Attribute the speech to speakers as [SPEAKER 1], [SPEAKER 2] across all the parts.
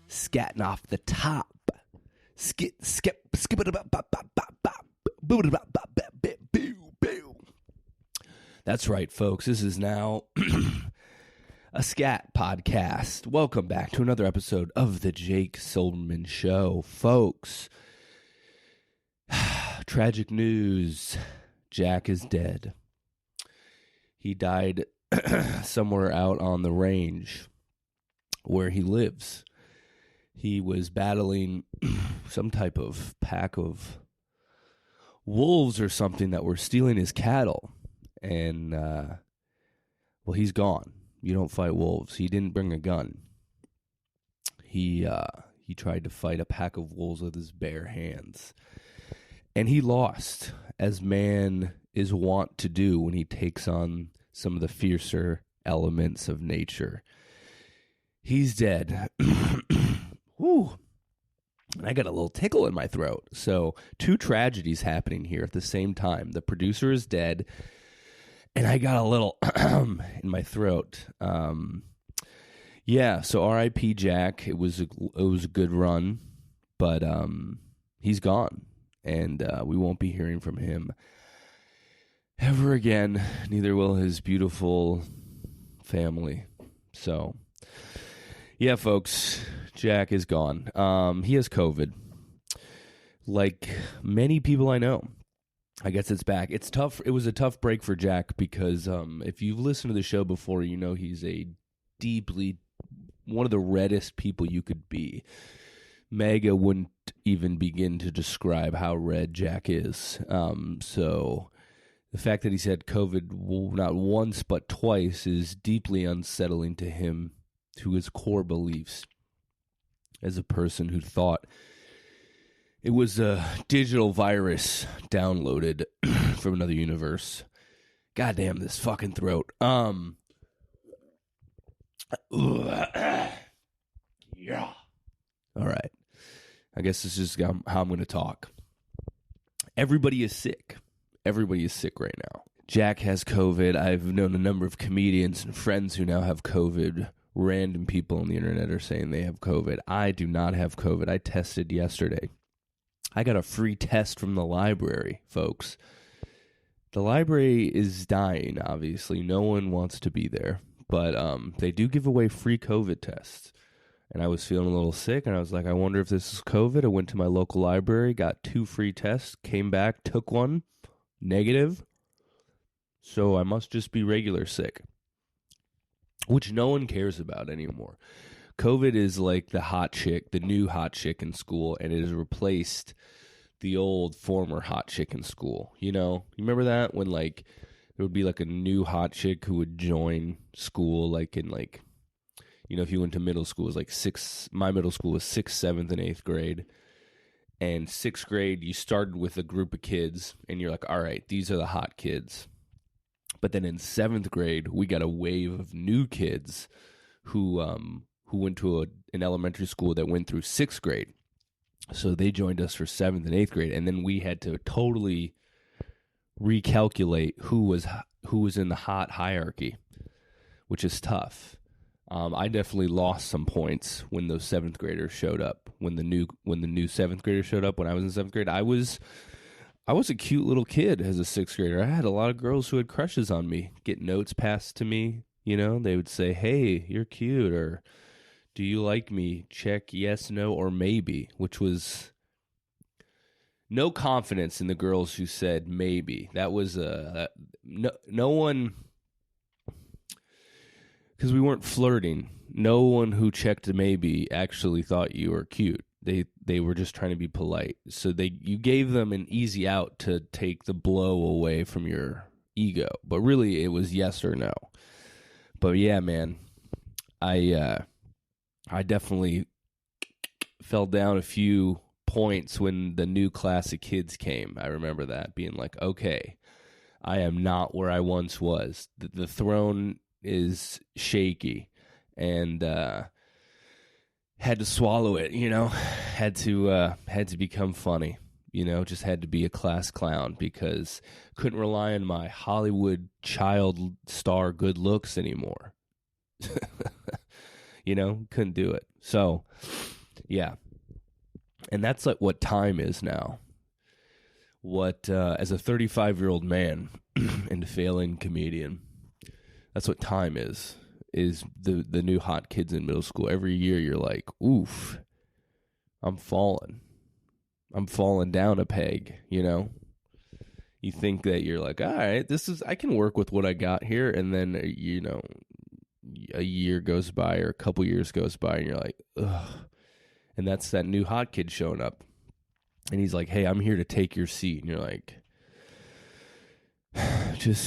[SPEAKER 1] Scatting off the top. That's right, folks. This is now a scat podcast. Welcome back to another episode of the Jake Silverman Show, folks. Tragic news. Jack is dead. He died somewhere out on the range where he lives. He was battling some type of pack of wolves or something that were stealing his cattle. And, well, he's gone. You don't fight wolves. He didn't bring a gun. He tried to fight a pack of wolves with his bare hands. And he lost, as man is wont to do when he takes on some of the fiercer elements of nature. He's dead. Whew. And I got a little tickle in my throat. So, two tragedies happening here at the same time. The producer is dead, and I got a little in my throat. Yeah, so R.I.P. Jack. It was a good run, but he's gone, and we won't be hearing from him ever again. Neither will his beautiful family. So, yeah, folks, Jack is gone. He has COVID. Like many people I know. I guess it's back. It's tough. It was a tough break for Jack because if you've listened to the show before, you know he's one of the reddest people you could be. Mega wouldn't even begin to describe how red Jack is. So the fact that he's had COVID not once but twice is deeply unsettling to him, to his core beliefs as a person who thought it was a digital virus downloaded from another universe. Goddamn, this fucking throat. Yeah. All right. I guess this is how I'm going to talk. Everybody is sick. Everybody is sick right now. Jack has COVID. I've known a number of comedians and friends who now have COVID. Random people on the internet are saying they have COVID. I do not have COVID. I tested yesterday. I got a free test from the library, folks. The library is dying, obviously. No one wants to be there. But they do give away free COVID tests. And I was feeling a little sick, and I was like, I wonder if this is COVID. I went to my local library, got 2 free tests, came back, took one, negative. So I must just be regular sick, which no one cares about anymore. COVID is like the hot chick, the new hot chick in school, and it has replaced the old former hot chick in school. You know, you remember that when like there would be like a new hot chick who would join school, like in like, you know, if you went to middle school, it was like my middle school was 6th, 7th, and 8th grade. And 6th grade, you started with a group of kids, and you're like, all right, these are the hot kids. But then in 7th grade, we got a wave of new kids who went to an elementary school that went through 6th grade. So they joined us for 7th and 8th grade, and then we had to totally recalculate who was in the hot hierarchy, which is tough. I definitely lost some points when those 7th graders showed up. When the new 7th graders showed up when I was in 7th grade, I was a cute little kid as a 6th grader. I had a lot of girls who had crushes on me, get notes passed to me. You know, they would say, hey, you're cute, or do you like me? Check yes, no, or maybe, which was no confidence in the girls who said maybe. That was no one, because we weren't flirting. No one who checked maybe actually thought you were cute. They were just trying to be polite. So you gave them an easy out to take the blow away from your ego. But really, it was yes or no. But yeah, man, I definitely fell down a few points when the new class of kids came. I remember that being like, okay, I am not where I once was. The throne is shaky, and had to swallow it, had to become funny, just had to be a class clown because couldn't rely on my Hollywood child star good looks anymore. Couldn't do it. So, yeah. And that's like what time is now. What, as a 35-year-old man and a failing comedian, that's what time is the new hot kids in middle school. Every year you're like, oof, I'm falling down a peg, You think that you're like, all right, I can work with what I got here. And then, a year goes by or a couple years goes by and you're like, ugh. And that's that new hot kid showing up. And he's like, hey, I'm here to take your seat. And you're like,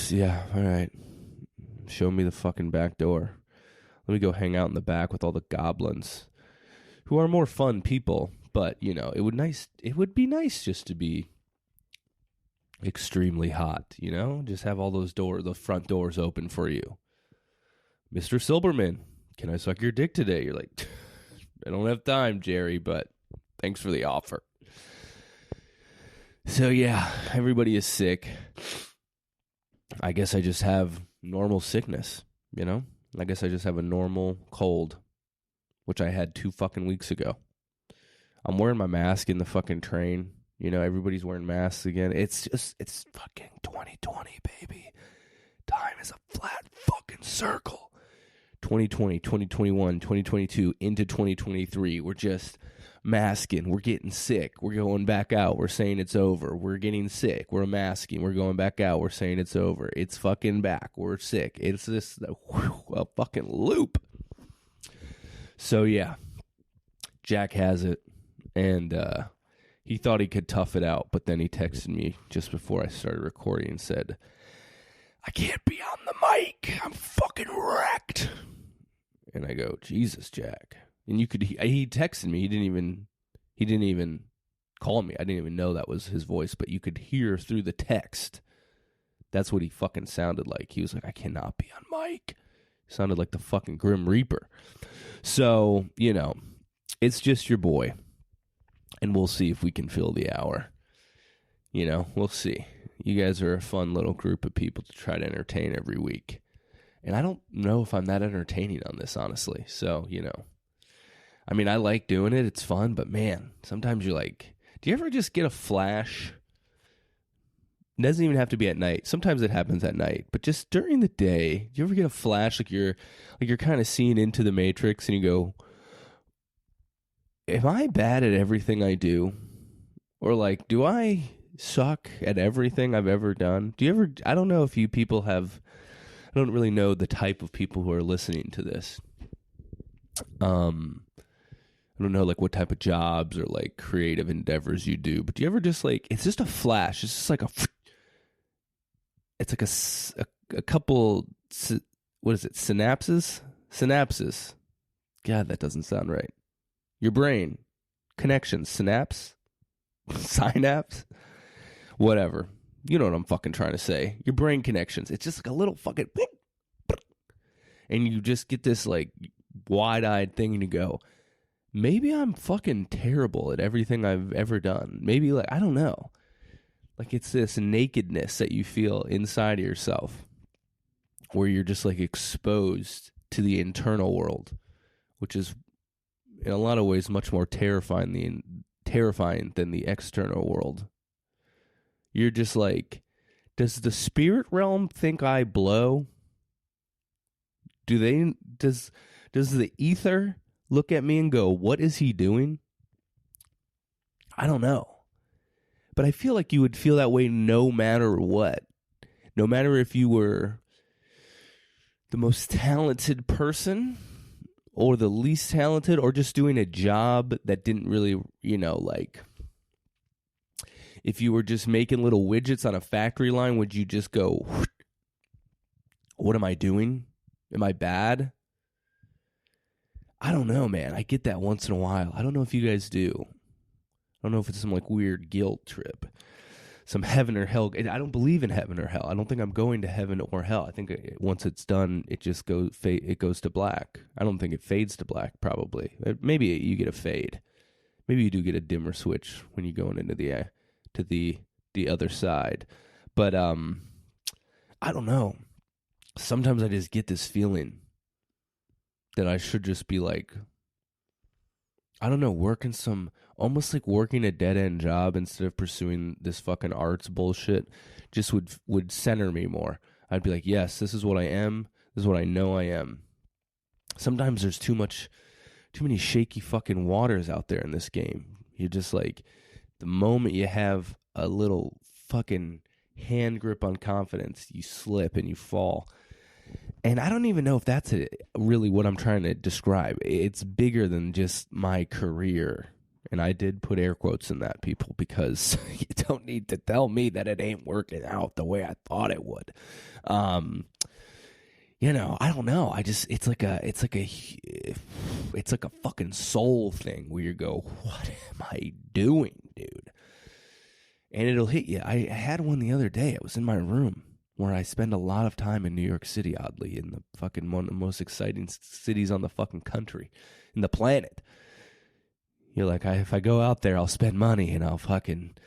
[SPEAKER 1] yeah, all right. Show me the fucking back door. Let me go hang out in the back with all the goblins who are more fun people. But, it would be nice just to be extremely hot, Just have all the front doors open for you. Mr. Silberman, can I suck your dick today? You're like, I don't have time, Jerry, but thanks for the offer. So, yeah, everybody is sick. I guess I just have normal sickness, I guess I just have a normal cold, which I had 2 fucking weeks ago. I'm wearing my mask in the fucking train. Everybody's wearing masks again. It's fucking 2020, baby. Time is a flat fucking circle. 2020, 2021, 2022, into 2023. We're just masking. We're getting sick. We're going back out. We're saying it's over. We're getting sick. We're masking. We're going back out. We're saying it's over. It's fucking back. We're sick. It's just a fucking loop. So, yeah. Jack has it. And he thought he could tough it out. But then he texted me just before I started recording and said, I can't be on the mic. I'm fucking wrecked. And I go, Jesus, Jack. And he texted me. He didn't even call me. I didn't even know that was his voice, but you could hear through the text. That's what he fucking sounded like. He was like, I cannot be on mic. He sounded like the fucking Grim Reaper. So, it's just your boy. And we'll see if we can fill the hour. We'll see. You guys are a fun little group of people to try to entertain every week. And I don't know if I'm that entertaining on this, honestly. So, I mean, I like doing it. It's fun. But, man, sometimes you're like, do you ever just get a flash? It doesn't even have to be at night. Sometimes it happens at night. But just during the day, do you ever get a flash like you're kind of seeing into the Matrix and you go, am I bad at everything I do? Or, like, do I suck at everything I've ever done? I don't know if you people I don't really know the type of people who are listening to this. I don't know, like, what type of jobs or, like, creative endeavors you do. But do you ever just, like, it's just a flash. It's just like it's like a couple, what is it, synapses? Synapses. God, that doesn't sound right. Your brain. Connections. Synapse? Synapse? Whatever. You know what I'm fucking trying to say. Your brain connections. It's just like a little fucking... And you just get this, like, wide-eyed thing and you go, maybe I'm fucking terrible at everything I've ever done. Maybe, like, I don't know. Like, it's this nakedness that you feel inside of yourself where you're just, like, exposed to the internal world, which is, in a lot of ways, much more terrifying than the external world. You're just like, does the spirit realm think I blow? Does the ether look at me and go, what is he doing? I don't know. But I feel like you would feel that way no matter what. No matter if you were the most talented person or the least talented or just doing a job that didn't really, like... If you were just making little widgets on a factory line, would you just go, what am I doing? Am I bad? I don't know, man. I get that once in a while. I don't know if you guys do. I don't know if it's some, like, weird guilt trip. some heaven or hell. I don't believe in heaven or hell. I don't think I'm going to heaven or hell. I think once it's done, it just goes to black. I don't think it fades to black. Probably, maybe you get a fade. Maybe you do get a dimmer switch when you're going into the other side. But I don't know. Sometimes I just get this feeling that I should just be like, I don't know, almost like working a dead-end job instead of pursuing this fucking arts bullshit just would center me more. I'd be like, yes, this is what I am. This is what I know I am. Sometimes there's too many shaky fucking waters out there in this game. You're just like, the moment you have a little fucking hand grip on confidence, you slip and you fall. And I don't even know if that's really what I'm trying to describe. It's bigger than just my career. And I did put air quotes in that, people, because you don't need to tell me that it ain't working out the way I thought it would. You know, I don't know. It's like a fucking soul thing where you go, what am I doing, dude? And it'll hit you. I had one the other day. It was in my room, where I spend a lot of time in New York City, oddly, in the fucking one of the most exciting cities on the fucking country, in the planet. You're like, if I go out there, I'll spend money and I'll fucking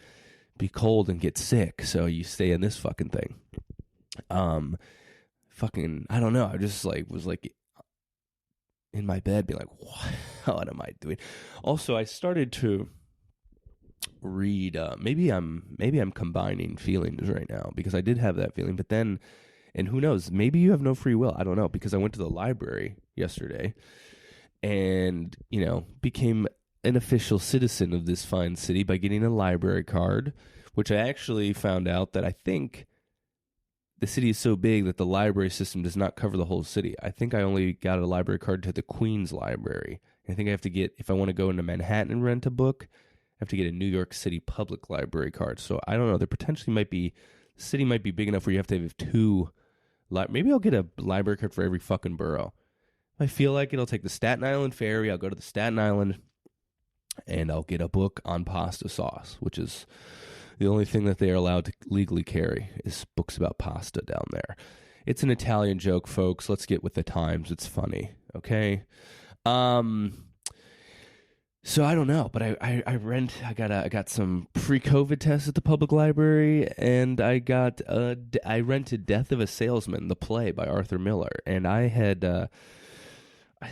[SPEAKER 1] be cold and get sick. So you stay in this fucking thing. Fucking, I don't know. I just was in my bed, being like, what am I doing? Also, I started to read, maybe I'm combining feelings right now, because I did have that feeling, but then, and who knows, maybe you have no free will. I don't know, because I went to the library yesterday and, became an official citizen of this fine city by getting a library card, which I actually found out that I think the city is so big that the library system does not cover the whole city. I think I only got a library card to the Queens Library. I think I have to get, if I want to go into Manhattan and rent a book, I have to get a New York City public library card. So I don't know. There potentially the city might be big enough where you have to have two. Maybe I'll get a library card for every fucking borough. If I feel like it, I'll take the Staten Island ferry. I'll go to the Staten Island and I'll get a book on pasta sauce, which is the only thing that they are allowed to legally carry is books about pasta down there. It's an Italian joke, folks. Let's get with the times. It's funny. Okay. So I don't know, but I got some pre-COVID tests at the public library, and I rented Death of a Salesman, the play by Arthur Miller, and I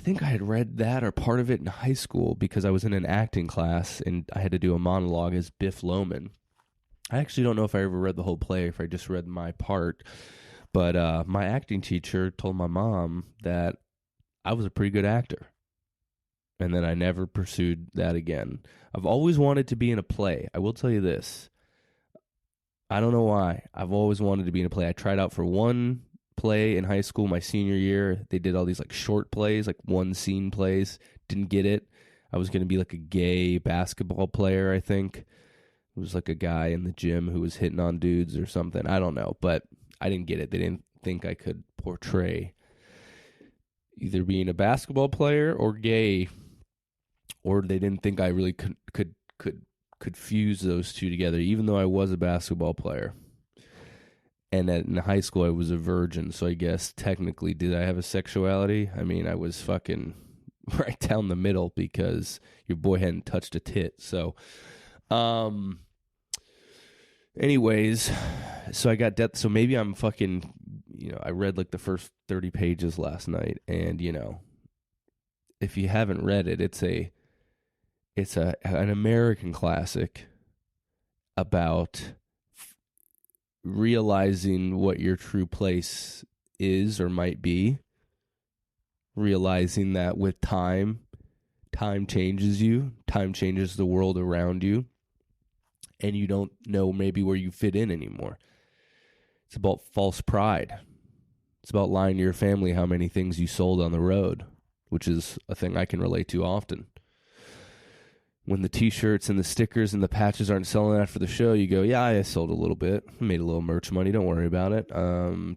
[SPEAKER 1] think I had read that or part of it in high school because I was in an acting class and I had to do a monologue as Biff Loman. I actually don't know if I ever read the whole play, if I just read my part, but my acting teacher told my mom that I was a pretty good actor. And then I never pursued that again. I've always wanted to be in a play. I will tell you this. I don't know why. I've always wanted to be in a play. I tried out for one play in high school my senior year. They did all these like short plays, like one scene plays. Didn't get it. I was going to be like a gay basketball player, I think. It was like a guy in the gym who was hitting on dudes or something. I don't know, but I didn't get it. They didn't think I could portray either being a basketball player or gay, or they didn't think I really could fuse those two together, even though I was a basketball player. And in high school, I was a virgin, so I guess technically, did I have a sexuality? I mean, I was fucking right down the middle because your boy hadn't touched a tit. So, anyways, so I got death. So maybe I'm fucking, I read like the first 30 pages last night, and if you haven't read it, it's an American classic about realizing what your true place is or might be, realizing that with time changes you, time changes the world around you, and you don't know maybe where you fit in anymore. It's about false pride. It's about lying to your family how many things you sold on the road, which is a thing I can relate to often. When the t-shirts and the stickers and the patches aren't selling after the show, you go, yeah, I sold a little bit. Made a little merch money. Don't worry about it.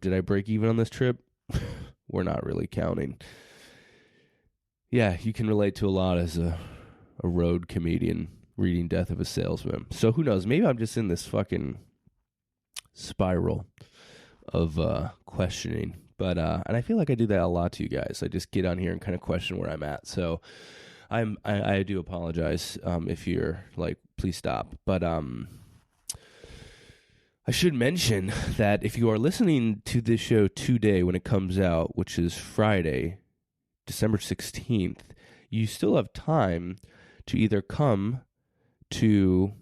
[SPEAKER 1] Did I break even on this trip? We're not really counting. Yeah, you can relate to a lot as a road comedian reading Death of a Salesman. So who knows? Maybe I'm just in this fucking spiral of questioning. But and I feel like I do that a lot to you guys. I just get on here and kind of question where I'm at. So I do apologize if you're like, please stop. But I should mention that if you are listening to this show today when it comes out, which is Friday, December 16th, you still have time to either come to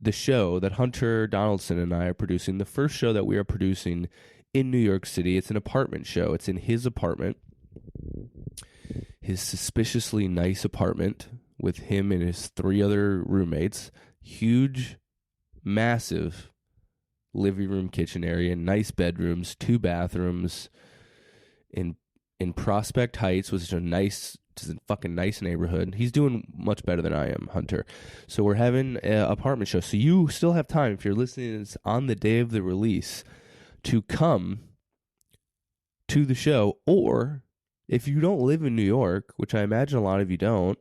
[SPEAKER 1] the show that Hunter Donaldson and I are producing, the first show that we are producing in New York City. It's an apartment show. It's in his apartment, his suspiciously nice apartment with him and his 3 other roommates. Huge, massive living room, kitchen area, nice bedrooms, 2 bathrooms in Prospect Heights, which is a fucking nice neighborhood. He's doing much better than I am, Hunter. So we're having an apartment show. So you still have time, if you're listening it's on the day of the release, to come to the show. Or if you don't live in New York, which I imagine a lot of you don't,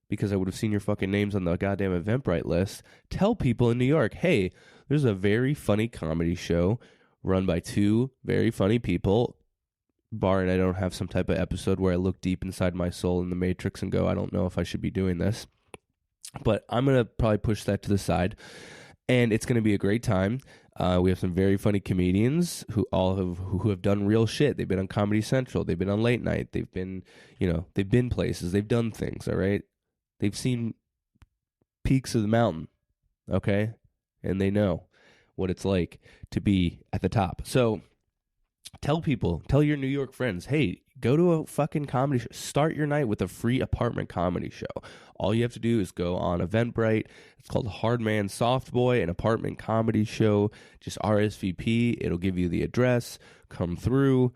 [SPEAKER 1] because I would have seen your fucking names on the goddamn Eventbrite list, tell people in New York, hey, there's a very funny comedy show run by 2 very funny people, barring I don't have some type of episode where I look deep inside my soul in the Matrix and go, I don't know if I should be doing this. But I'm going to probably push that to the side. And it's going to be a great time. We have some very funny comedians who have done real shit. They've been on Comedy Central. They've been on Late Night. They've been, they've been places. They've done things, all right? They've seen peaks of the mountain, okay? And they know what it's like to be at the top. So tell your New York friends, hey, go to a fucking comedy show. Start your night with a free apartment comedy show. All you have to do is go on Eventbrite. It's called Hard Man Soft Boy, an apartment comedy show. Just RSVP. It'll give you the address. Come through.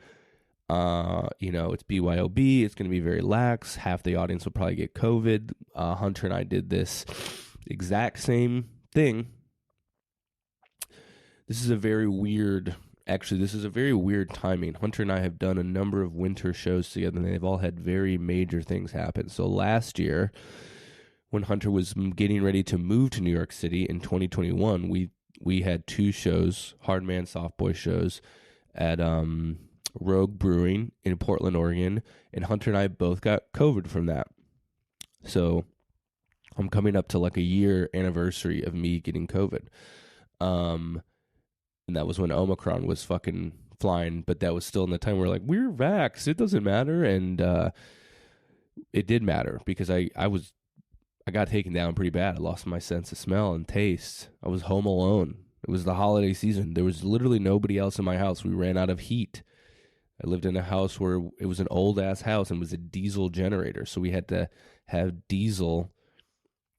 [SPEAKER 1] It's BYOB. It's going to be very lax. Half the audience will probably get COVID. Hunter and I did this exact same thing. This is a very weird timing. Hunter and I have done a number of winter shows together, and they've all had very major things happen. So last year, when Hunter was getting ready to move to New York City in 2021, we had 2 shows, Hard Man Soft Boy shows, at Rogue Brewing in Portland, Oregon, and Hunter and I both got COVID from that. So I'm coming up to like a year anniversary of me getting COVID. And that was when Omicron was fucking flying, but that was still in the time where we're vaxxed, it doesn't matter. And it did matter because I got taken down pretty bad. I lost my sense of smell and taste. I was home alone. It was the holiday season. There was literally nobody else in my house. We ran out of heat. I lived in a house where it was an old-ass house and was a diesel generator. So we had to have diesel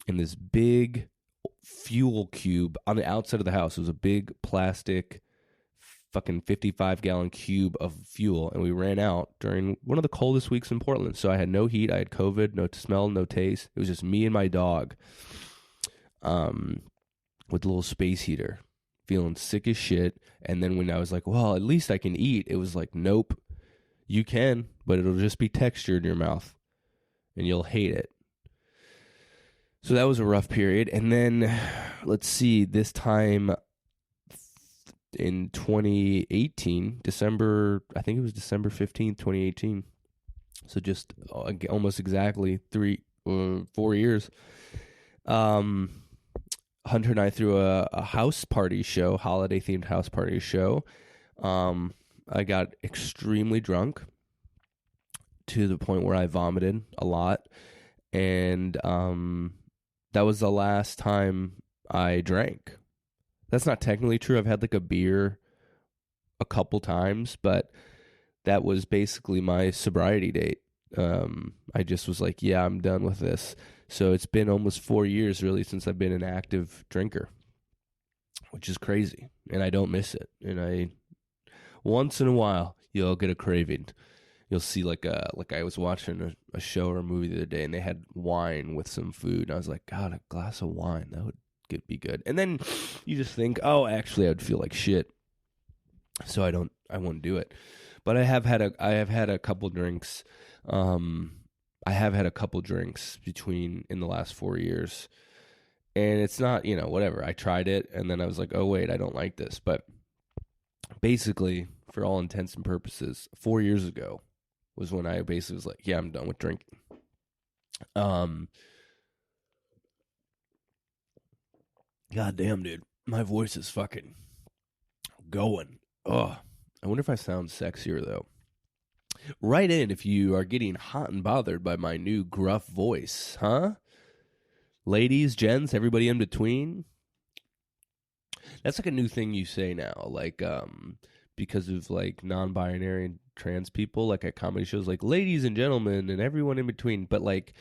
[SPEAKER 1] in this big fuel cube on the outside of the house. It was a big plastic fucking 55-gallon cube of fuel, and we ran out during one of the coldest weeks in Portland. So I had no heat, I had COVID, no smell, no taste. It was just me and my dog with a little space heater, feeling sick as shit. And then when I was like, well, at least I can eat, it was like, nope, you can, but it'll just be texture in your mouth and you'll hate it. So that was a rough period. And then, let's see, this time in 2018, I think it was December 15th, 2018. So just almost exactly 4 years. Hunter and I threw a house party show, holiday-themed house party show. I got extremely drunk to the point where I vomited a lot. And that was the last time I drank. That's not technically true. I've had a beer a couple times, but that was basically my sobriety date. I just was like, yeah, I'm done with this. So it's been almost 4 years really since I've been an active drinker, which is crazy. And I don't miss it. And once in a while, you'll get a craving. You'll see like I was watching a show or a movie the other day, and they had wine with some food. And I was like, God, a glass of wine, that would be good. And then you just think, oh, actually, I would feel like shit, so I won't do it. But I have had a couple drinks. I have had a couple drinks in the last 4 years, And it's not, whatever. I tried it, and then I was like, oh, wait, I don't like this. But basically, for all intents and purposes, 4 years ago was when I basically was like, yeah, I'm done with drinking. God damn, dude. My voice is fucking going. Oh, I wonder if I sound sexier, though. Write in if you are getting hot and bothered by my new gruff voice, huh? Ladies, gents, everybody in between. That's like a new thing you say now, like because of like non-binary and trans people, like at comedy shows, like ladies and gentlemen and everyone in between. But like,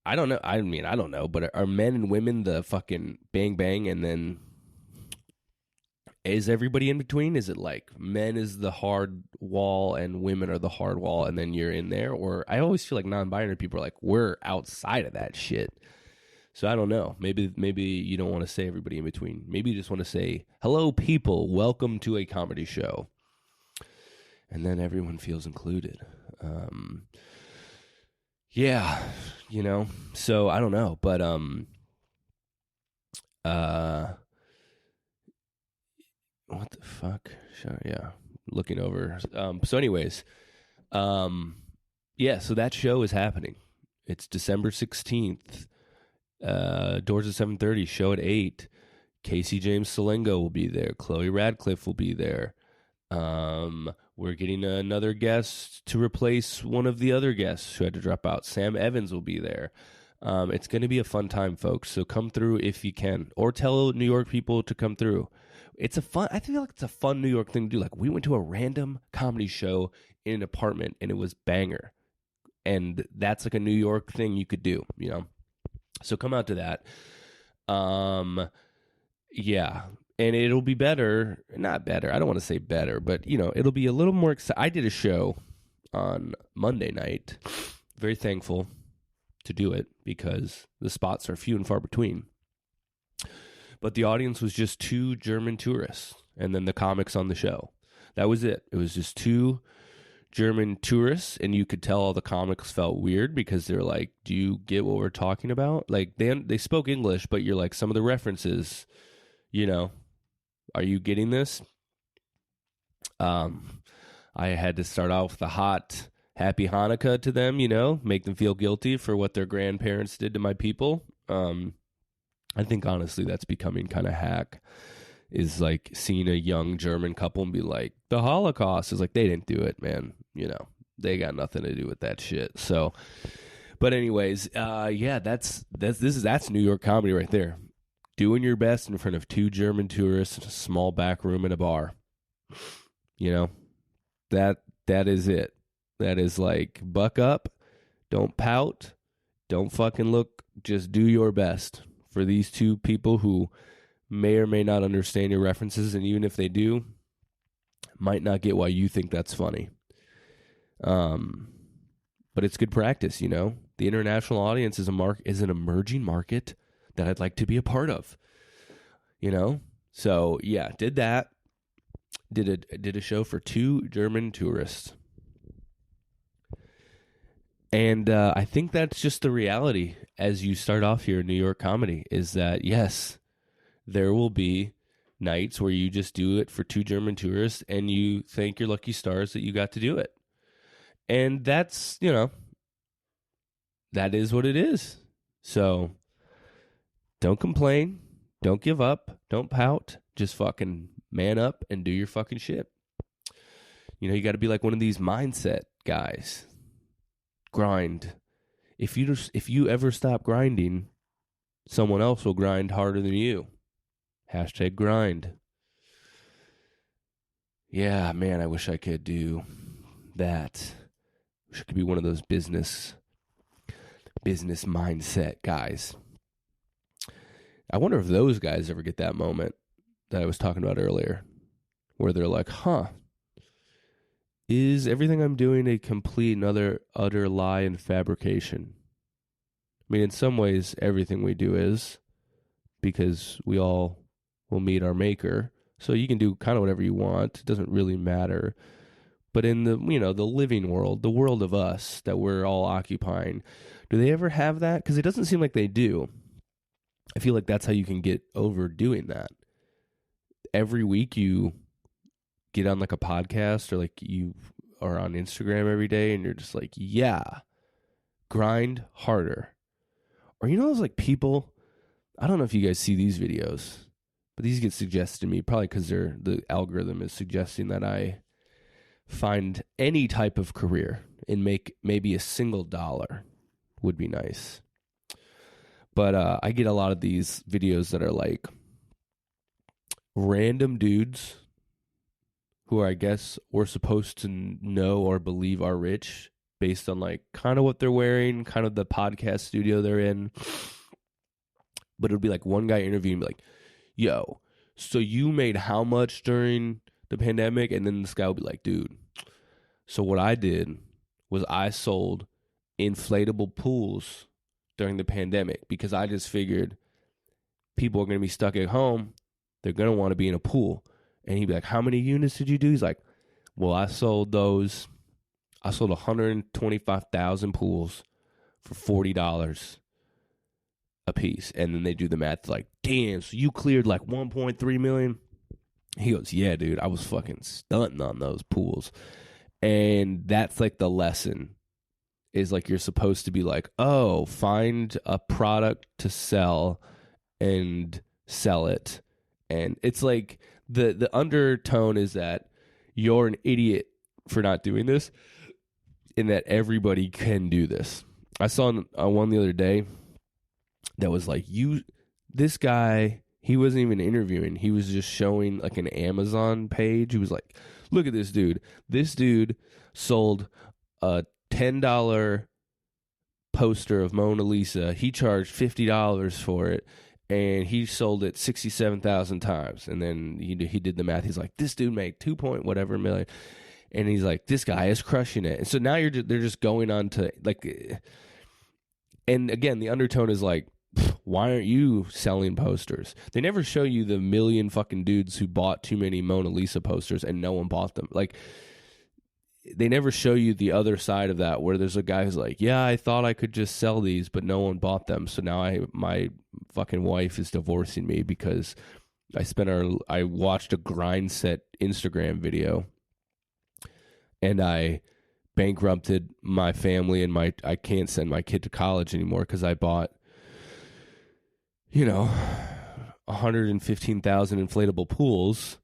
[SPEAKER 1] I don't know. I mean, I don't know. But are men and women the fucking bang bang, and then is everybody in between? Is it like men is the hard wall and women are the hard wall, and then you're in there? Or I always feel like non-binary people are like, we're outside of that shit. So I don't know. Maybe you don't want to say everybody in between. Maybe you just want to say, hello, people. Welcome to a comedy show. And then everyone feels included. Yeah, So I don't know. But what the fuck? Yeah. Looking over. So anyways, yeah, so that show is happening. It's December 16th. Doors at 7:30, show at 8. Casey James Salengo will be there. Chloe Radcliffe will be there. We're getting another guest to replace one of the other guests who had to drop out. Sam Evans will be there. It's going to be a fun time, folks. So come through if you can, or tell New York people to come through. I feel like it's a fun New York thing to do. Like, we went to a random comedy show in an apartment and it was banger. And that's like a New York thing you could do, So come out to that. Yeah. And it'll be better. Not better. I don't want to say better, but, it'll be a little more exciting. I did a show on Monday night. Very thankful to do it because the spots are few and far between. But the audience was just 2 German tourists and then the comics on the show. That was it. It was just 2 German tourists, and you could tell all the comics felt weird because they're like, do you get what we're talking about? Like, they spoke English, but you're like, some of the references, are you getting this? I had to start off with a hot happy Hanukkah to them, make them feel guilty for what their grandparents did to my people. I think honestly that's becoming kind of hack, is like seeing a young German couple and be like, the Holocaust is like, they didn't do it, man. They got nothing to do with that shit. So, but anyways, yeah, that's New York comedy right there. Doing your best in front of 2 German tourists in a small back room in a bar. That is it. That is like, buck up, don't pout, don't fucking look, just do your best for these 2 people who may or may not understand your references, and even if they do, might not get why you think that's funny. But it's good practice, The international audience is an emerging market that I'd like to be a part of. So yeah, did that. Did a show for 2 German tourists. And I think that's just the reality as you start off here in New York comedy, is that yes, there will be nights where you just do it for 2 German tourists and you thank your lucky stars that you got to do it. And that's, that is what it is. So don't complain. Don't give up. Don't pout. Just fucking man up and do your fucking shit. You got to be like one of these mindset guys. Grind. If you ever stop grinding, someone else will grind harder than you. # grind. Yeah, man, I wish I could do that. Wish I could be one of those business mindset guys. I wonder if those guys ever get that moment that I was talking about earlier, where they're like, is everything I'm doing a complete and utter lie and fabrication? I mean, in some ways, everything we do is, because we all will meet our maker. So you can do kind of whatever you want. It doesn't really matter. But in the, the living world, the world of us that we're all occupying, do they ever have that? Because it doesn't seem like they do. I feel like that's how you can get over doing that. Every week you get on like a podcast or like you are on Instagram every day and you're just like, yeah, grind harder. Or you know those like people, I don't know if you guys see these videos, but these get suggested to me probably because the algorithm is suggesting that I find any type of career and make maybe a single dollar would be nice. But I get a lot of these videos that are like random dudes who I guess we're supposed to know or believe are rich based on like kind of what they're wearing, kind of the podcast studio they're in. But it'll be like one guy interviewing me like, yo, so you made how much during the pandemic? And then this guy will be like, dude, so what I did was I sold inflatable pools during the pandemic because I just figured people are going to be stuck at home. They're going to want to be in a pool. And he'd be like, how many units did you do? He's like, well, I sold 125,000 pools for $40 a piece. And then they do the math like, damn, so you cleared like 1.3 million? He goes, yeah, dude, I was fucking stunting on those pools. And that's like the lesson is like you're supposed to be like, oh, find a product to sell and sell it. And it's like the undertone is that you're an idiot for not doing this and that everybody can do this. I saw one the other day that was like, this guy, he wasn't even interviewing. He was just showing like an Amazon page. He was like, look at this dude. This dude sold a $10 poster of Mona Lisa. He charged $50 for it. And he sold it 67,000 times. And then he did the math. He's like, this dude made 2 point whatever million. And he's like, this guy is crushing it. And so now they're just going on to like, and again, the undertone is like, why aren't you selling posters? They never show you the million fucking dudes who bought too many Mona Lisa posters and no one bought them. Like, they never show you the other side of that where there's a guy who's like, yeah, I thought I could just sell these, but no one bought them. So now my fucking wife is divorcing me because I watched a grind set Instagram video and I bankrupted my family and I can't send my kid to college anymore because I bought, 115,000 inflatable pools,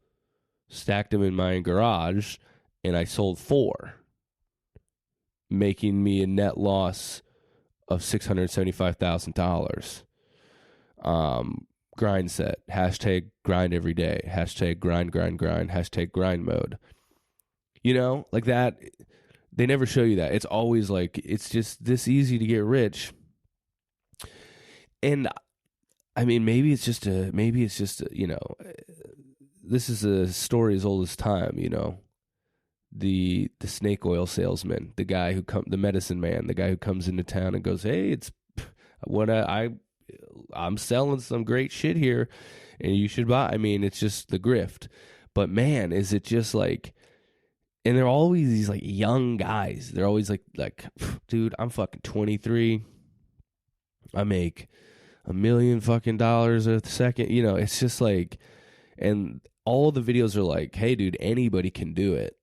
[SPEAKER 1] stacked them in my garage, and I sold 4, making me a net loss of $675,000. Grind set, hashtag grind every day, hashtag grind, hashtag grind mode. Like that. They never show you that. It's always like, it's just this easy to get rich. And I mean, maybe it's just a, this is a story as old as time, the snake oil salesman, the guy the medicine man, the guy who comes into town and goes, hey, it's what I'm selling some great shit here and you should buy. I mean, it's just the grift. But man, is it just like, and they're always these like young guys. They're always like, dude, I'm fucking 23. I make $1 million fucking dollars a second. It's just like, and all the videos are like, hey, dude, anybody can do it.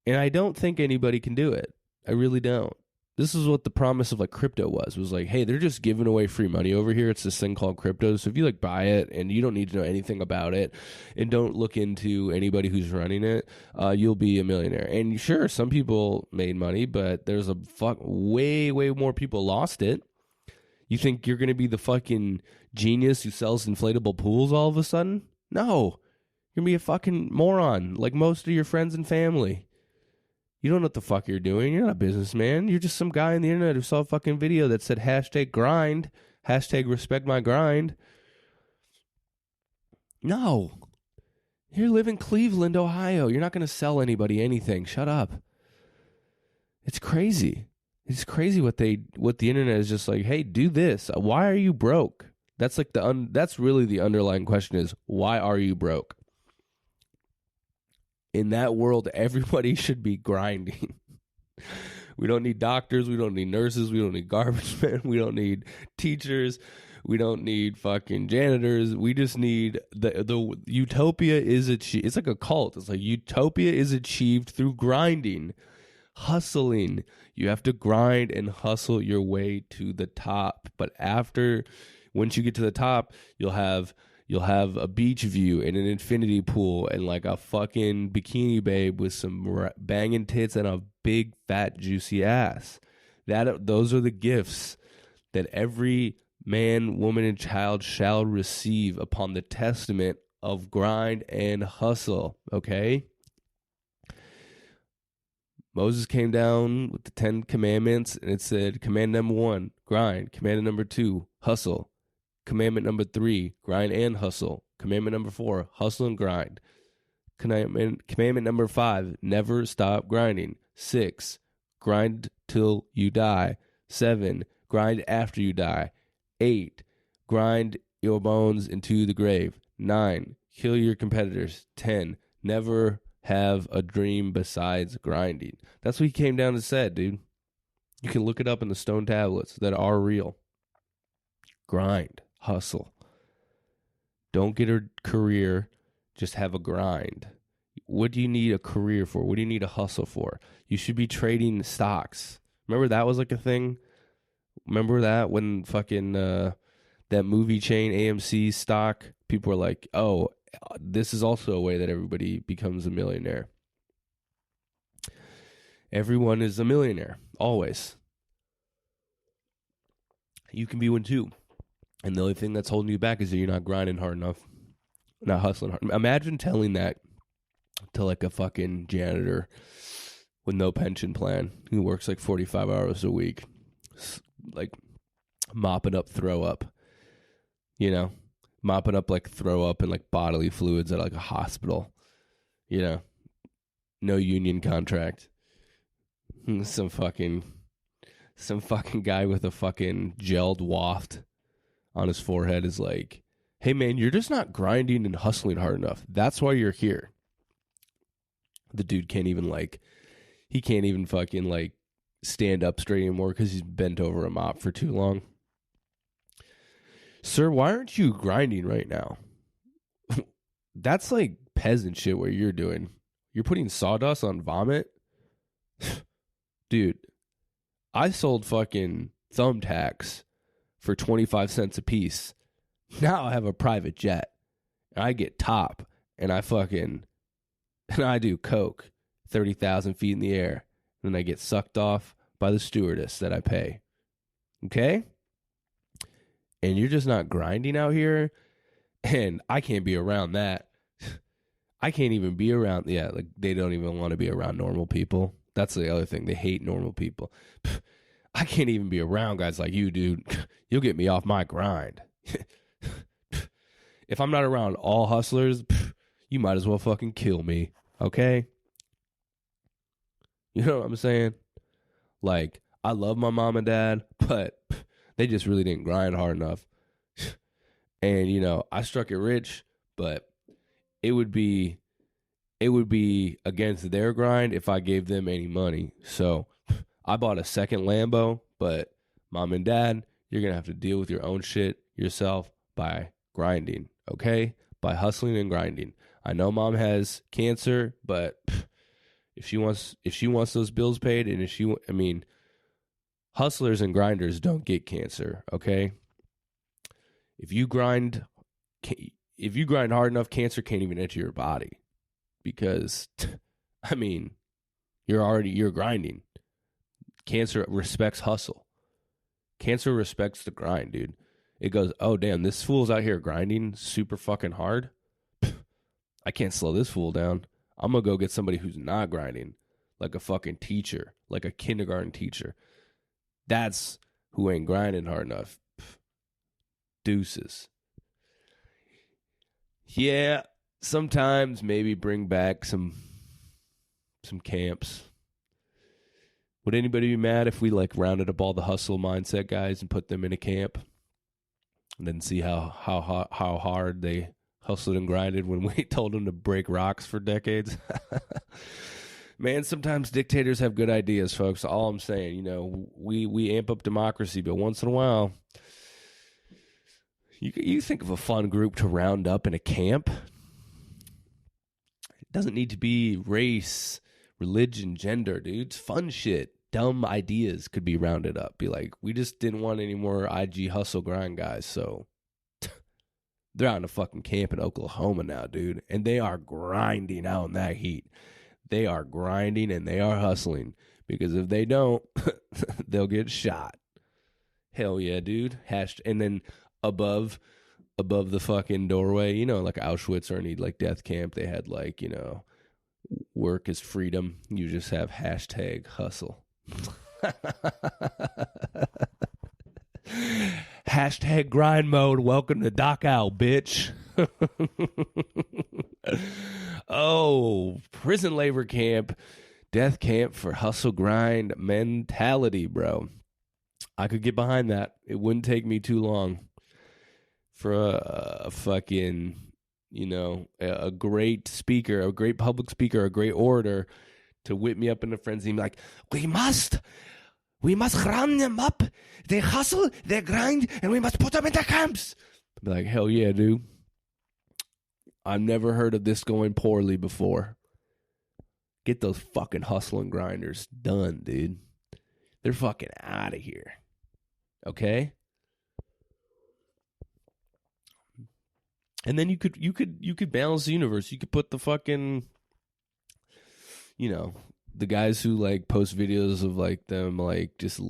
[SPEAKER 1] And I don't think anybody can do it. I really don't. This is what the promise of like crypto was like, hey, they're just giving away free money over here. It's this thing called crypto. So if you like buy it and you don't need to know anything about it and don't look into anybody who's running it, you'll be a millionaire. And sure, some people made money, but there's way, way more people lost it. You think you're going to be the fucking genius who sells inflatable pools all of a sudden? No. You're going to be a fucking moron like most of your friends and family. You don't know what the fuck you're doing. You're not a businessman. You're just some guy on the internet who saw a fucking video that said hashtag grind, hashtag respect my grind. No. You live in Cleveland, Ohio. You're not going to sell anybody anything. Shut up. It's crazy. It's crazy what the internet is just like, hey, do this. Why are you broke? That's like that's really the underlying question is, why are you broke? In that world, everybody should be grinding. We don't need doctors. We don't need nurses. We don't need garbage men. We don't need teachers. We don't need fucking janitors. We just need the utopia is achieved. It's like a cult. It's like utopia is achieved through grinding, hustling. You have to grind and hustle your way to the top. But once you get to the top, you'll have a beach view and an infinity pool and like a fucking bikini babe with some banging tits and a big fat juicy ass. Those are the gifts that every man, woman, and child shall receive upon the testament of grind and hustle. Okay? Moses came down with the 10 commandments, and it said, command number 1, grind. Commandment number 2, hustle. Commandment number 3, grind and hustle. Commandment number 4, hustle and grind. Commandment number 5, never stop grinding. 6, grind till you die. 7, grind after you die. 8, grind your bones into the grave. 9, kill your competitors. 10, never have a dream besides grinding. That's what he came down and said, dude. You can look it up in the stone tablets that are real. Grind, hustle. Don't get a career, just have a grind. What do you need a career for? What do you need a hustle for? You should be trading stocks. Remember that was like a thing? Remember that when fucking that movie chain AMC stock, people were like, oh, this is also a way that everybody becomes a millionaire. Everyone is a millionaire, always. You can be one too. And the only thing that's holding you back is that you're not grinding hard enough, not hustling hard. Imagine telling that to like a fucking janitor with no pension plan who works like 45 hours a week, like mopping up throw up, mopping up like throw up and like bodily fluids at like a hospital, no union contract. Some fucking guy with a fucking gelled waft on his forehead is like, hey man, you're just not grinding and hustling hard enough. That's why you're here. The dude can't even fucking like stand up straight anymore because he's bent over a mop for too long. Sir, why aren't you grinding right now? That's like peasant shit what you're doing. You're putting sawdust on vomit? Dude, I sold fucking thumbtacks for 25 cents a piece. Now I have a private jet. And I get top. And I do coke 30,000 feet in the air. And then I get sucked off by the stewardess that I pay. Okay? And you're just not grinding out here. And I can't be around that. I can't even be around, like they don't even want to be around normal people. That's the other thing. They hate normal people. I can't even be around guys like you, dude. You'll get me off my grind. If I'm not around all hustlers, you might as well fucking kill me, okay? You know what I'm saying? Like, I love my mom and dad, but they just really didn't grind hard enough. And, I struck it rich, but it would be against their grind if I gave them any money. So I bought a second Lambo, but mom and dad, you're going to have to deal with your own shit yourself by grinding, okay? By hustling and grinding. I know mom has cancer, but if she wants those bills paid, and hustlers and grinders don't get cancer, okay? If you grind hard enough, cancer can't even enter your body. Because, you're grinding. Cancer respects hustle. Cancer respects the grind, dude. It goes, oh, damn, this fool's out here grinding super fucking hard. I can't slow this fool down. I'm going to go get somebody who's not grinding, like a fucking teacher, like a kindergarten teacher. That's who ain't grinding hard enough. Deuces. Yeah. Sometimes maybe bring back some camps. Would anybody be mad if we like rounded up all the hustle mindset guys and put them in a camp and then see how hard they hustled and grinded when we told them to break rocks for decades? Man, sometimes dictators have good ideas, folks. All I'm saying, we amp up democracy, but once in a while, You think of a fun group to round up in a camp. It doesn't need to be race, religion, gender, dude. It's fun shit. Dumb ideas could be rounded up. Be like, we just didn't want any more IG hustle grind guys, so they're out in a fucking camp in Oklahoma now, dude. And they are grinding out in that heat. They are grinding and they are hustling. Because if they don't, they'll get shot. Hell yeah, dude. And then above the fucking doorway, you know, like Auschwitz or any like death camp, they had like, you know, work is freedom. You just have hashtag hustle. Hashtag grind mode. Welcome to Dachau, bitch. Oh, prison labor camp, death camp for hustle grind mentality, bro. I could get behind that. It wouldn't take me too long for a fucking, you know, a great speaker, a great public speaker, a great orator to whip me up in a frenzy and be like, we must round them up. They hustle, they grind, and we must put them in the camps. I'd be like, hell yeah, dude. I've never heard of this going poorly before. Get those fucking hustling grinders done, dude. They're fucking out of here. Okay? And then you could balance the universe. You could put the fucking, you know, the guys who like post videos of like them like just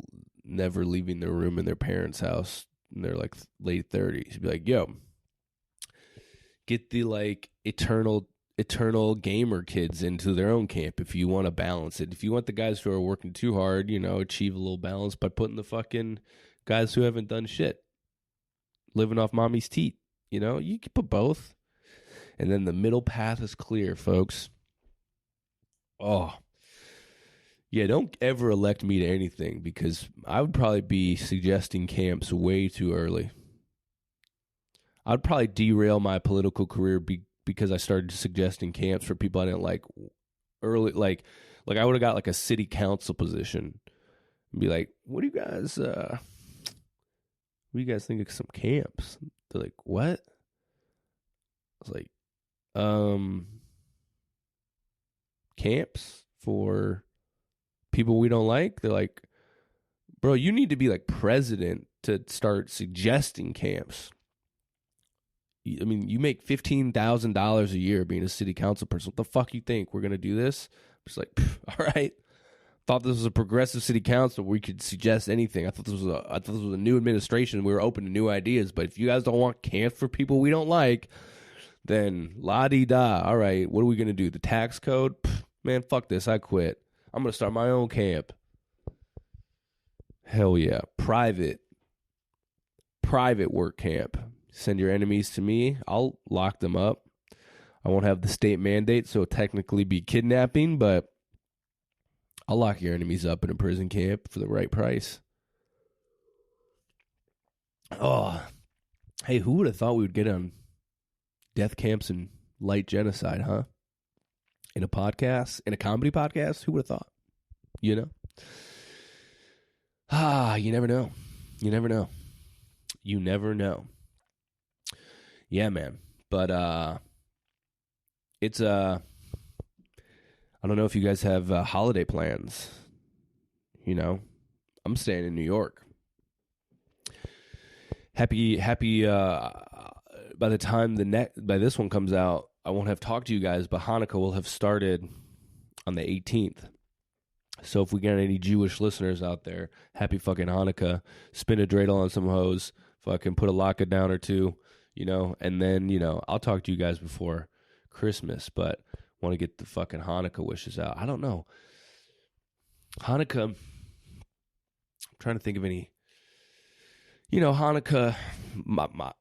[SPEAKER 1] never leaving their room in their parents' house and they're like late 30s. You'd be like, yo, get the like eternal gamer kids into their own camp if you want to balance it. If you want the guys who are working too hard, you know, achieve a little balance by putting the fucking guys who haven't done shit, living off mommy's teat. You know, you can put both. And then the middle path is clear, folks. Oh. Yeah, don't ever elect me to anything because I would probably be suggesting camps way too early. I'd probably derail my political career because I started suggesting camps for people I didn't like early. Like I would have got like a city council position and be like, what do you guys think of some camps? They're like, what? I was like, camps for people we don't like? They're like, bro, you need to be like president to start suggesting camps. I mean, you make $15,000 a year being a city council person. What the fuck you think? We're going to do this? I'm just like, all right. Thought this was a progressive city council where we could suggest anything. I thought this was a new administration. We were open to new ideas. But if you guys don't want camps for people we don't like, then la-di-da. All right, what are we going to do? The tax code? Man, fuck this. I quit. I'm going to start my own camp. Hell yeah. Private work camp. Send your enemies to me. I'll lock them up. I won't have the state mandate, so it'll technically be kidnapping, but I'll lock your enemies up in a prison camp for the right price. Oh, hey, who would have thought we would get on death camps and light genocide, huh? In a podcast, in a comedy podcast? Who would have thought? You know? You never know. You never know. You never know. Yeah, man. But it's I don't know if you guys have holiday plans. You know, I'm staying in New York. Happy by the time by this one comes out, I won't have talked to you guys, but Hanukkah will have started on the 18th. So if we got any Jewish listeners out there, happy fucking Hanukkah. Spin a dreidel on some hoes. Fucking put a latke down or two, you know, and then, you know, I'll talk to you guys before Christmas, but want to get the fucking Hanukkah wishes out. I don't know. Hanukkah, I'm trying to think of any, you know, Hanukkah,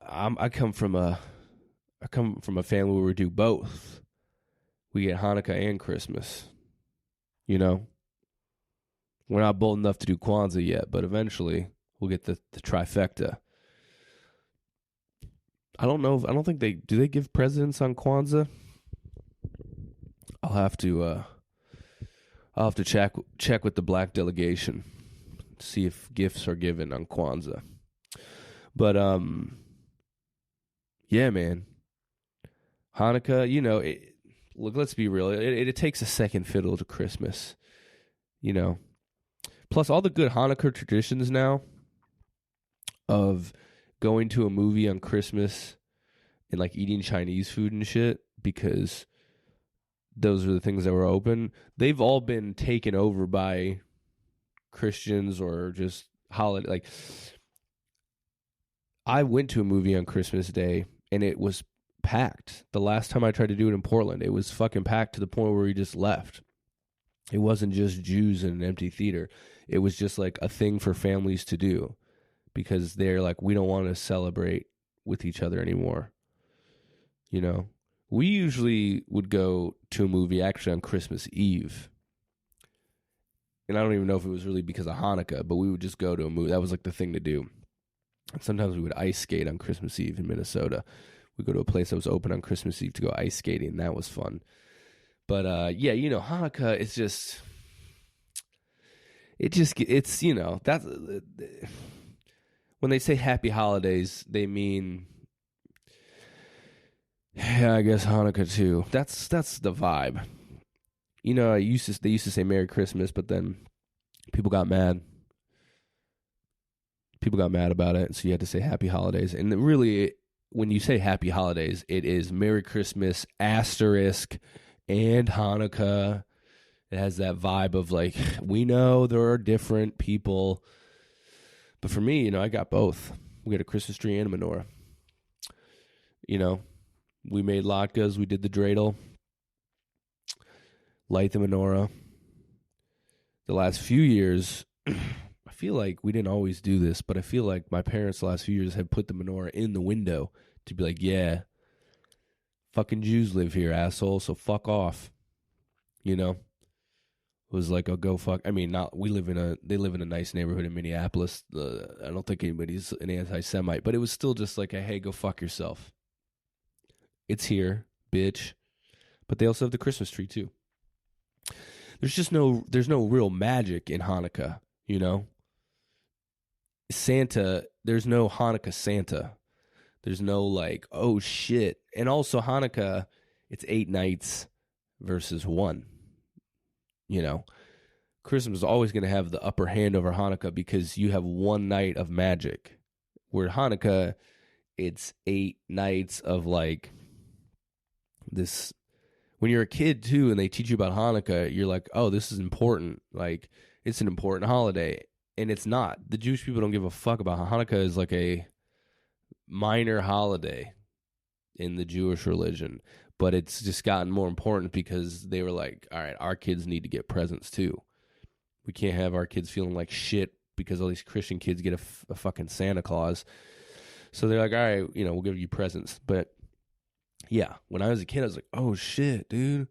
[SPEAKER 1] I come from a family where we do both. We get Hanukkah and Christmas, you know. We're not bold enough to do Kwanzaa yet, but eventually we'll get the trifecta. I don't know. I don't think do they give presidents on Kwanzaa? I'll have to check with the black delegation, see if gifts are given on Kwanzaa. But Yeah, man. Hanukkah, look, let's be real. It takes a second fiddle to Christmas, you know. Plus, all the good Hanukkah traditions now of going to a movie on Christmas and like eating Chinese food and shit because those are the things that were open. They've all been taken over by Christians or just holiday. Like, I went to a movie on Christmas Day and it was packed. The last time I tried to do it in Portland, it was fucking packed to the point where we just left. It wasn't just Jews in an empty theater. It was just like a thing for families to do because they're like, we don't want to celebrate with each other anymore. We usually would go to a movie actually on Christmas Eve. And I don't even know if it was really because of Hanukkah, but we would just go to a movie. That was like the thing to do. And sometimes we would ice skate on Christmas Eve in Minnesota. We'd go to a place that was open on Christmas Eve to go ice skating, and that was fun. But, Hanukkah is just, that's, when they say happy holidays, they mean, yeah, I guess Hanukkah too. That's the vibe. They used to say Merry Christmas, but then people got mad. People got mad about it, so you had to say Happy Holidays. And really, when you say Happy Holidays, it is Merry Christmas, asterisk, and Hanukkah. It has that vibe of like, we know there are different people. But for me, I got both. We got a Christmas tree and a menorah. We made latkes, we did the dreidel, light the menorah. The last few years, I feel like we didn't always do this, but I feel like my parents the last few years have put the menorah in the window to be like, yeah, fucking Jews live here, asshole, so fuck off. It was like, oh, go fuck. I mean, they live in a nice neighborhood in Minneapolis. I don't think anybody's an anti-Semite, but it was still just like, hey, go fuck yourself. It's here, bitch. But they also have the Christmas tree too. There's no real magic in Hanukkah, Santa, there's no Hanukkah Santa. There's no like, oh shit. And also Hanukkah, it's 8 nights versus 1. Christmas is always going to have the upper hand over Hanukkah because you have 1 night of magic. Where Hanukkah, it's 8 nights of like this. When you're a kid too and they teach you about Hanukkah, you're like, oh, this is important. Like, it's an important holiday. And it's not. The Jewish people don't give a fuck about Hanukkah. Is like a minor holiday in the Jewish religion. But it's just gotten more important because they were like, all right, our kids need to get presents too. We can't have our kids feeling like shit because all these Christian kids get a fucking Santa Claus. So they're like, all right, we'll give you presents. But yeah, when I was a kid, I was like, oh shit, dude.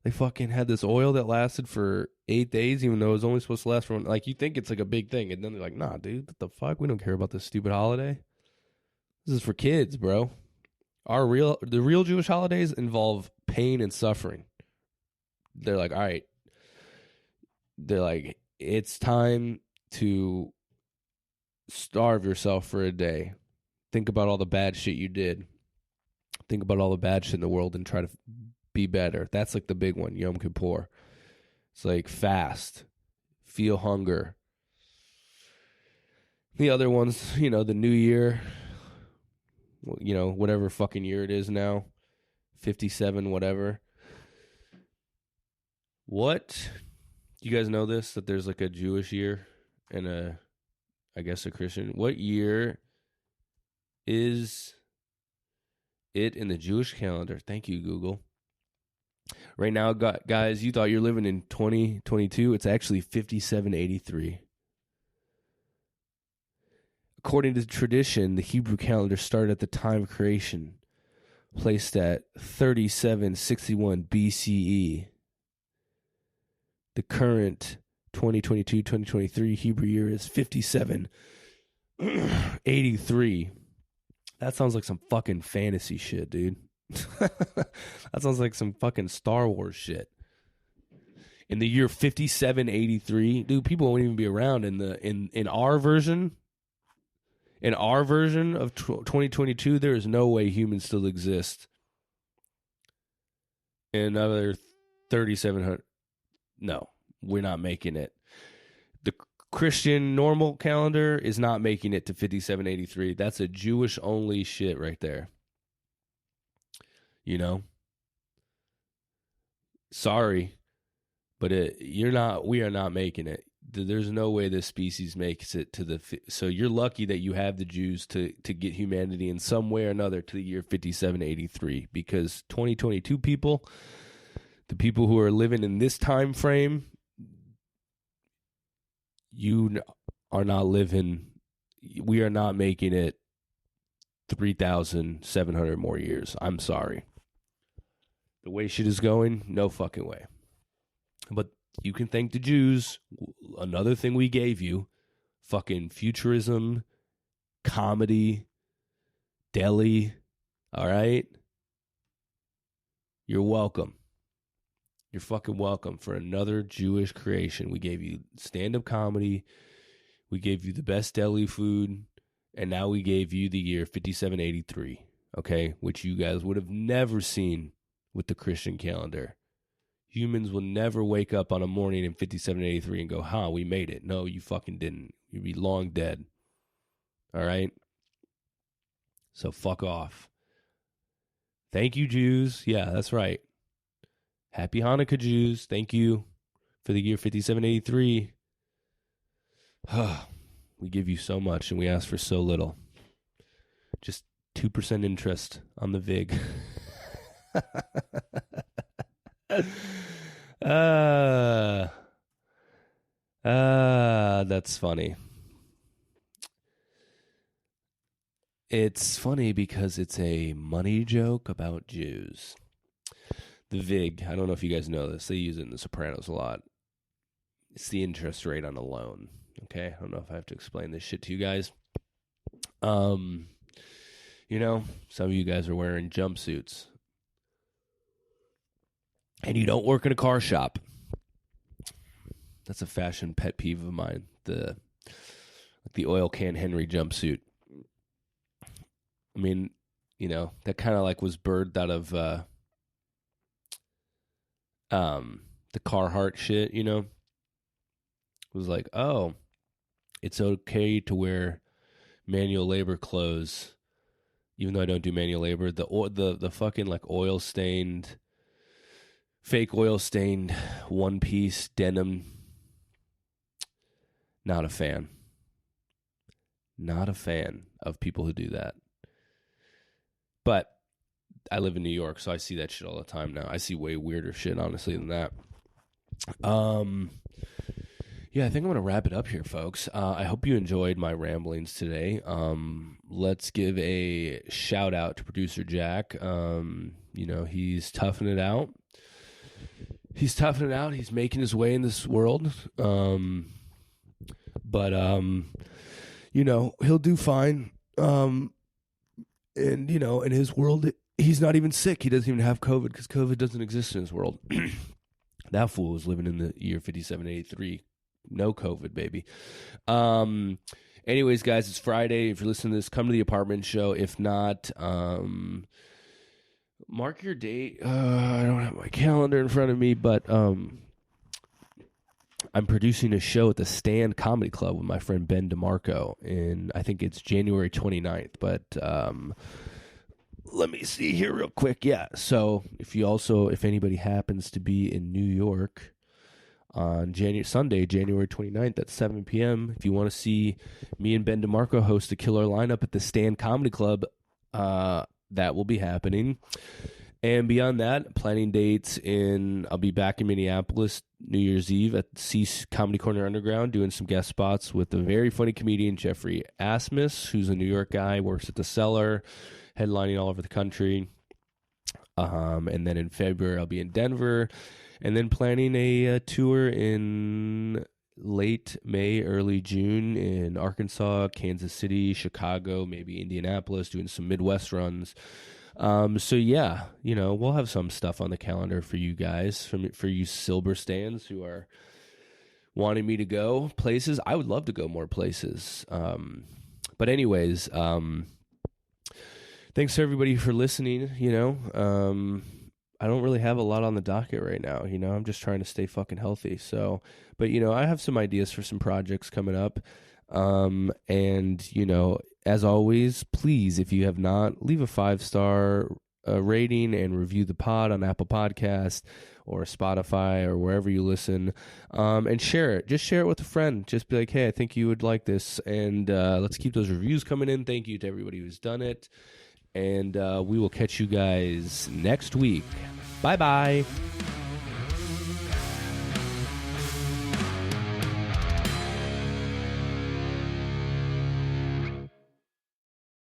[SPEAKER 1] They fucking had this oil that lasted for 8 days, even though it was only supposed to last for like, you think it's like a big thing. And then they're like, nah, dude, what the fuck? We don't care about this stupid holiday. This is for kids, bro. The real Jewish holidays involve pain and suffering. They're like, all right. They're like, it's time to starve yourself for a day. Think about all the bad shit you did. Think about all the bad shit in the world and try to be better. That's like the big one, Yom Kippur. It's like fast, feel hunger. The other ones, the New Year, whatever fucking year it is now, 57, whatever. What? You guys know this, that there's like a Jewish year and I guess a Christian. What year is it in the Jewish calendar? Thank you, Google. Right now, guys, you thought you're living in 2022. It's actually 5783. According to tradition, the Hebrew calendar started at the time of creation, placed at 3761 BCE. The current 2022-2023 Hebrew year is 5783. That sounds like some fucking fantasy shit, dude. That sounds like some fucking Star Wars shit. In the year 5783, dude, people won't even be around in our version. In our version of 2022, there is no way humans still exist in another 3,700. No, we're not making it. The Christian normal calendar is not making it to 5783. That's a Jewish only shit right there. You know? Sorry, but we are not making it. There's no way this species makes it to so you're lucky that you have the Jews to get humanity in some way or another to the year 5783, because 2022 people, the people who are living in this time frame, you are not living, we are not making it 3,700 more years. I'm sorry. The way shit is going, no fucking way. But you can thank the Jews. Another thing we gave you, fucking futurism, comedy, deli, all right? You're welcome. You're fucking welcome for another Jewish creation. We gave you stand-up comedy. We gave you the best deli food. And now we gave you the year 5783, okay? Which you guys would have never seen with the Christian calendar. Humans will never wake up on a morning in 5783 and go, we made it. No, you fucking didn't. You'd be long dead. All right? So fuck off. Thank you, Jews. Yeah, that's right. Happy Hanukkah, Jews. Thank you for the year 5783. We give you so much and we ask for so little. Just 2% interest on the VIG. That's funny. It's funny because it's a money joke about Jews. The VIG, I don't know if you guys know this. They use it in The Sopranos a lot. It's the interest rate on a loan. Okay? I don't know if I have to explain this shit to you guys. Some of you guys are wearing jumpsuits. And you don't work in a car shop. That's a fashion pet peeve of mine. The oil can Henry jumpsuit. I mean, that kind of was birthed out of the Carhartt shit, It was like, oh, it's okay to wear manual labor clothes, even though I don't do manual labor. The fucking fake oil stained one piece denim. Not a fan. Not a fan of people who do that. But I live in New York, so I see that shit all the time now. I see way weirder shit, honestly, than that. Yeah, I think I'm going to wrap it up here, folks. I hope you enjoyed my ramblings today. Let's give a shout out to producer Jack. He's toughing it out. He's making his way in this world. But he'll do fine. In his world, he's not even sick. He doesn't even have COVID because COVID doesn't exist in his world. That fool was living in the year 5783. No COVID, baby. Anyways, guys, it's Friday. If you're listening to this, come to the apartment show. If not, mark your date. I don't have my calendar in front of me, but I'm producing a show at the Stand Comedy Club with my friend Ben DeMarco, and I think it's January 29th. But let me see here real quick. Yeah, so if anybody happens to be in New York on Sunday, January 29th at 7 p.m., if you want to see me and Ben DeMarco host a killer lineup at the Stand Comedy Club, that will be happening. And beyond that, planning dates I'll be back in Minneapolis New Year's Eve at Cease Comedy Corner Underground doing some guest spots with the very funny comedian Jeffrey Asmus, who's a New York guy, works at the Cellar, headlining all over the country. And then in February, I'll be in Denver, and then planning a tour in late May, early June in Arkansas, Kansas City, Chicago, maybe Indianapolis, doing some Midwest runs. So yeah, we'll have some stuff on the calendar for you guys, for you Silver stands who are wanting me to go places. I would love to go more places. But anyways, thanks to everybody for listening. I don't really have a lot on the docket right now. I'm just trying to stay fucking healthy. So, but I have some ideas for some projects coming up. And as always, please, if you have not, leave a 5-star rating and review the pod on Apple Podcast or Spotify or wherever you listen, and share it. Just share it with a friend. Just be like, hey, I think you would like this, and let's keep those reviews coming in. Thank you to everybody who's done it, and we will catch you guys next week. Bye-bye.